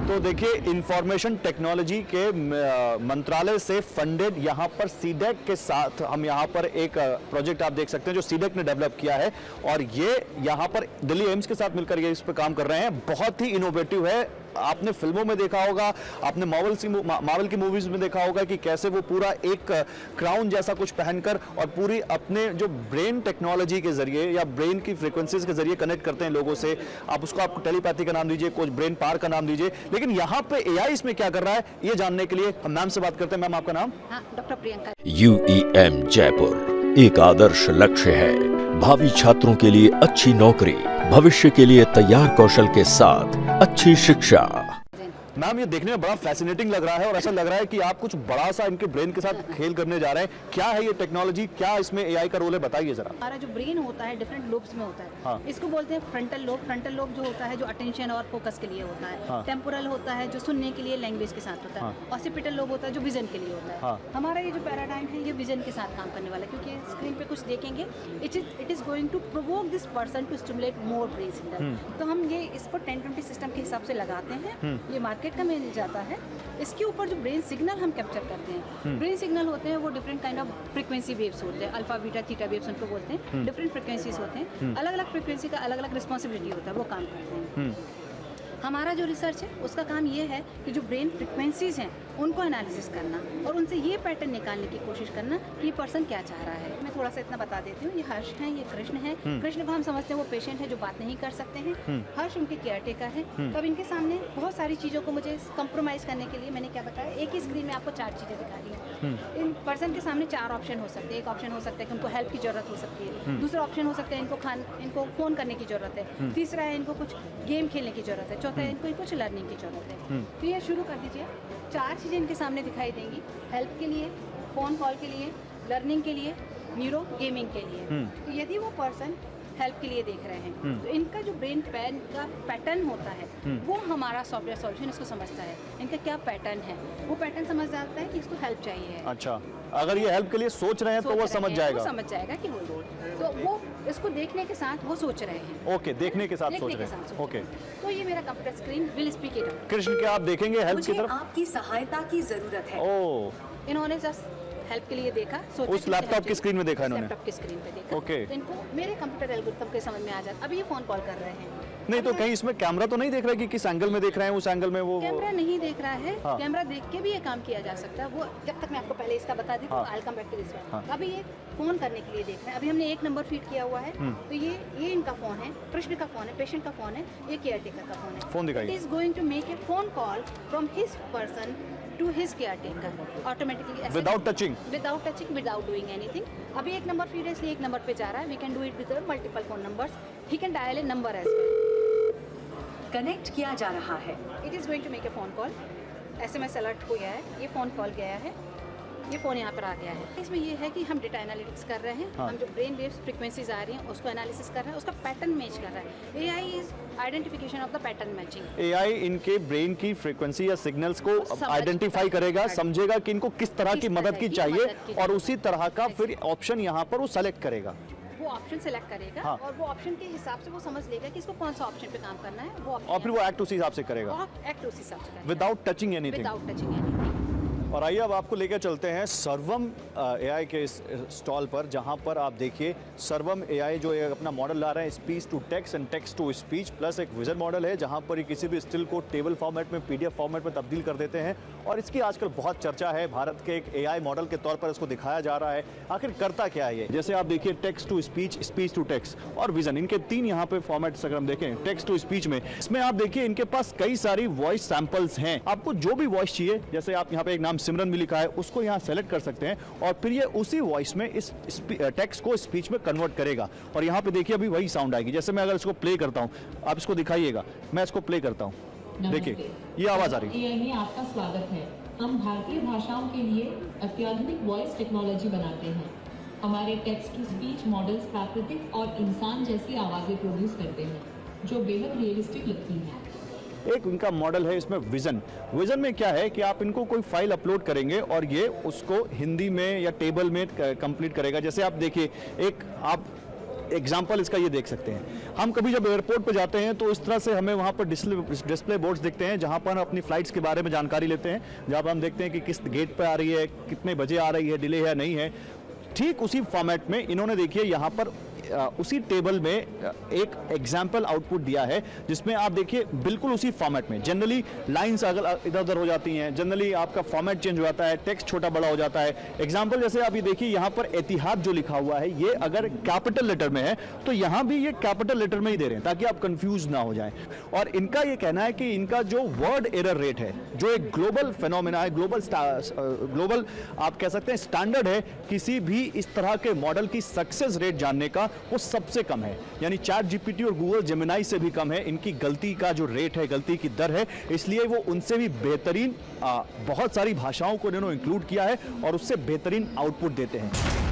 तो देखिए, information technology के मंत्रालय से फंडेड यहाँ पर सीडेक के साथ हम यहाँ पर एक प्रोजेक्ट आप देख सकते हैं जो सीडेक ने डेवलप किया है, और ये यहाँ पर दिल्ली एम्स के साथ मिलकर ये इस पर काम कर रहे हैं। बहुत ही इनोवेटिव है। आपने फिल्मों में देखा होगा, आपने मार्वल की मूवीज में देखा होगा कि कैसे वो पूरा एक क्राउन जैसा कुछ पहनकर और पूरी अपने जो ब्रेन टेक्नोलॉजी के जरिए या ब्रेन की फ्रीक्वेंसीज के जरिए कनेक्ट करते हैं लोगों से। आप उसको आपको टेलीपैथी का नाम दीजिए, कुछ ब्रेन पार का नाम दीजिए, लेकिन यहाँ पे एआई इसमें क्या कर रहा है ये जानने के लिए हम मैम से बात करते हैं। मैम, आपका नाम? डॉक्टर प्रियंका। UEM जयपुर एक आदर्श लक्ष्य है। भावी छात्रों के लिए अच्छी नौकरी, भविष्य के लिए तैयार कौशल के साथ अच्छी शिक्षा। मैम, ये देखने में बड़ा फैसिनेटिंग लग रहा है और ऐसा लग रहा है कि आप कुछ बड़ा सा इनके ब्रेन के साथ खेल करने जा रहे हैं। क्या है ये टेक्नोलॉजी, क्या इसमें एआई का रोल है, बताइए जरा। हमारा जो ब्रेन होता है डिफरेंट लोब्स में होता है। हाँ। इसको बोलते हैं फ्रंटल लोब। फ्रंटल लोब जो होता है जो अटेंशन और फोकस के लिए होता है। हाँ। टेम्पोरल होता है जो सुनने के लिए, लैंग्वेज के साथ होता है। ऑसिपिटल लोब होता है जो विजन के लिए होता है। हाँ। हमारा ये जो पैराडाइम है ये विजन के साथ काम करने वाला है, क्योंकि स्क्रीन पे कुछ देखेंगे, it is going to provoke this person to stimulate more brain signal. तो हम ये इसको 10-20 सिस्टम के हिसाब से लगाते हैं। ये मार्केट का मिल जाता है। इसके ऊपर जो ब्रेन सिग्नल हम कैप्चर करते हैं, ब्रेन सिग्नल होते हैं वो different kind of frequency waves होते हैं। अल्फा, बीटा, थीटा वेव्स उनको बोलते हैं। डिफरेंट फ्रीक्वेंसीज होते हैं। अलग अलग फ्रीक्वेंसी का अलग अलग रिस्पॉन्सिबिलिटी होता है, वो काम करते हैं। हमारा जो रिसर्च है उसका काम ये है कि जो ब्रेन फ्रिक्वेंसीज हैं उनको एनालिसिस करना और उनसे ये पैटर्न निकालने की कोशिश करना कि ये पर्सन क्या चाह रहा है। मैं थोड़ा सा इतना बता देती हूँ। ये हर्ष है, ये कृष्ण है। कृष्ण को हम समझते हैं वो पेशेंट है जो बात नहीं कर सकते हैं। हर्ष उनके केयर टेकर है। तो अब इनके सामने बहुत सारी चीज़ों को मुझे कंप्रोमाइज करने के लिए मैंने क्या बताया, एक ही स्क्रीन में आपको 4 चीज़ें दिखा दी हैं। इन पर्सन के सामने 4 ऑप्शन हो सकते हैं। एक ऑप्शन हो सकता है कि उनको हेल्प की जरूरत हो सकती है। दूसरा ऑप्शन हो सकता है इनको फ़ोन करने की ज़रूरत है। तीसरा है इनको कुछ गेम खेलने की ज़रूरत है। चौथा है इनको कुछ लर्निंग की ज़रूरत है। तो ये शुरू कर दीजिए। 4 चीज़ें इनके सामने दिखाई देंगी, हेल्प के लिए, फ़ोन कॉल के लिए, लर्निंग के लिए, न्यूरो गेमिंग के लिए। तो यदि वो पर्सन हेल्प के लिए देख रहे हैं तो इनका जो ब्रेन पैन का पैटर्न होता है वो हमारा सॉफ्टवेयर सॉल्यूशन इसको समझता है। इनका क्या पैटर्न है वो पैटर्न समझ जाता है कि इसको हेल्प चाहिए है। अच्छा, अगर ये हेल्प के लिए सोच रहे हैं तो वो समझ जाएगा। वो समझ जाएगा कि वो तो वो इसको देखने के साथ वो सोच रहे हैं। ओके, देखने के साथ सोच रहे हैं। ओके, तो ये मेरा computer screen will speak it. Krishna, क्या आप देखेंगे हेल्प की तरफ? आपकी सहायता की जरूरत है। ओह, इन्होंने जस्ट हेल्प के लिए देखा, सोचा उस लैपटॉप की स्क्रीन में देखा इन्होंने? लैपटॉप की स्क्रीन पे देखा। ओके। तो इनको मेरे कंप्यूटर एल्गोरिथम के समझ में आ जाता। अभी ये फोन कॉल कर रहे हैं। नहीं तो कहीं इसमें कैमरा तो नहीं देख रहा है कि किस एंगल में देख रहे हैं, उस एंगल में वो कैमरा नहीं देख रहा है। हाँ। कैमरा देख के भी ये काम किया जा सकता है। वो जब तक मैं आपको पहले इसका बता दी तो I come back to this one. अभी ये फोन करने के लिए देख रहे हैं। अभी हमने एक नंबर फीड किया हुआ है। तो ये इनका फोन है, कृष्ण का फोन है, पेशेंट का फोन है, ये केयर टेकर का फोन है। फोन दिखाइए। It is going to make a phone call from his person to his caretaker automatically, without touching, without doing anything. अभी एक नंबर फीड है इसलिए एक नंबर पे जा रहा है। We can do it with multiple phone numbers. He can dial a number as well. Connect किया जा रहा है। It is going to make a phone call. SMS alert हो गया है, ये फ़ोन कॉल गया है, ये फ़ोन यहाँ पर आ गया है। इसमें ये है कि हम डेटा एनालिटिक्स कर रहे हैं। हम जो ब्रेन वेव्स फ्रीक्वेंसीज आ रही हैं उसको एनालिसिस कर रहे हैं, उसका पैटर्न मैच कर रहा है। AI is identification of the pattern matching. AI इनके ब्रेन की फ्रीक्वेंसी या सिग्नल्स को आइडेंटिफाई करेगा, समझेगा कि इनको किस तरह की मदद की चाहिए और उसी तरह का फिर ऑप्शन यहाँ पर वो सेलेक्ट करेगा। वो ऑप्शन सेलेक्ट करेगा। हाँ। और वो ऑप्शन के हिसाब से वो समझ लेगा कि इसको कौन सा ऑप्शन पे काम करना है। वो और फिर वो एक्ट उसी हिसाब से करेगा, एक्ट उस हिसाब से करेगा without touching anything. Without touching anything. और आइए अब आपको लेकर चलते हैं सर्वम एआई के इस स्टॉल पर, जहां पर आप देखिए सर्वम एआई जो एक अपना मॉडल ला रहे हैं, speech to text and text to speech plus एक विजन मॉडल है, जहां पर ये किसी भी स्टिल को टेबल फॉर्मेट में, PDF फॉर्मेट में तब्दील कर देते हैं। और इसकी आजकल बहुत चर्चा है, भारत के एक एआई मॉडल के तौर पर इसको दिखाया जा रहा है। आखिर करता क्या है ये? जैसे आप देखिए text to speech, speech to text और विजन, इनके 3 यहाँ पे फॉर्मेट्स अगर हम देखें टेक्स्ट टू स्पीच में, इसमें आप देखिए इनके पास कई सारी वॉइस सैंपल्स हैं। आपको जो भी वॉइस चाहिए, जैसे आप यहाँ पे एक नाम सिमरन भी लिखा है, उसको यहाँ सेलेक्ट कर सकते हैं और फिर ये उसी वॉइस में इस टेक्स्ट को स्पीच में कन्वर्ट करेगा। और यहाँ पे देखिए अभी वही साउंड आएगी। जैसे मैं अगर इसको प्ले करता हूँ, आप इसको दिखाइएगा, मैं इसको प्ले करता हूँ, देखिए ये आवाज आ रही है। AI में आपका स्वागत है। हम भारतीय भाषाओं के लिए अत्याधुनिक वॉइस टेक्नोलॉजी बनाते हैं। हमारे टेक्स्ट टू स्पीच मॉडल्स प्राकृतिक और इंसान जैसी आवाज़ें प्रोड्यूस करते हैं जो बेहद रियलिस्टिक लगती हैं। एक इनका मॉडल है इसमें विजन। विजन में क्या है कि आप इनको कोई फाइल अपलोड करेंगे और ये उसको हिंदी में या टेबल में कंप्लीट करेगा। जैसे आप देखिए एक आप एग्जाम्पल इसका ये देख सकते हैं। हम कभी जब एयरपोर्ट पर जाते हैं तो इस तरह से हमें वहाँ पर डिस्प्ले बोर्ड्स दिखते हैं जहाँ पर हम अपनी फ्लाइट्स के बारे में जानकारी लेते हैं, जहाँ पर हम देखते हैं कि किस गेट पर आ रही है, कितने बजे आ रही है, डिले है नहीं है। ठीक उसी फॉर्मेट में इन्होंने देखिए यहाँ पर उसी टेबल में एक एग्जाम्पल आउटपुट दिया है जिसमें आप देखिए बिल्कुल उसी फॉर्मेट में जनरली लाइंस अगर इधर उधर हो जाती हैं, जनरली आपका फॉर्मेट चेंज हो जाता है, टेक्स्ट छोटा बड़ा हो जाता है। एग्जाम्पल जैसे आप ये देखिए यहाँ पर एतिहाद जो लिखा हुआ है ये अगर कैपिटल लेटर में है तो यहाँ भी ये कैपिटल लेटर में ही दे रहे हैं ताकि आप कंफ्यूज ना हो जाएं। और इनका ये कहना है कि इनका जो वर्ड एरर रेट है, जो एक ग्लोबल फेनोमेना है, ग्लोबल आप कह सकते हैं स्टैंडर्ड है किसी भी इस तरह के मॉडल की सक्सेस रेट जानने का, वो सबसे कम है। यानी चैट जीपीटी और गूगल जेमिनाई से भी कम है इनकी गलती का जो रेट है, गलती की दर है। इसलिए वो उनसे भी बेहतरीन बहुत सारी भाषाओं को इन्होंने इंक्लूड किया है और उससे बेहतरीन आउटपुट देते हैं।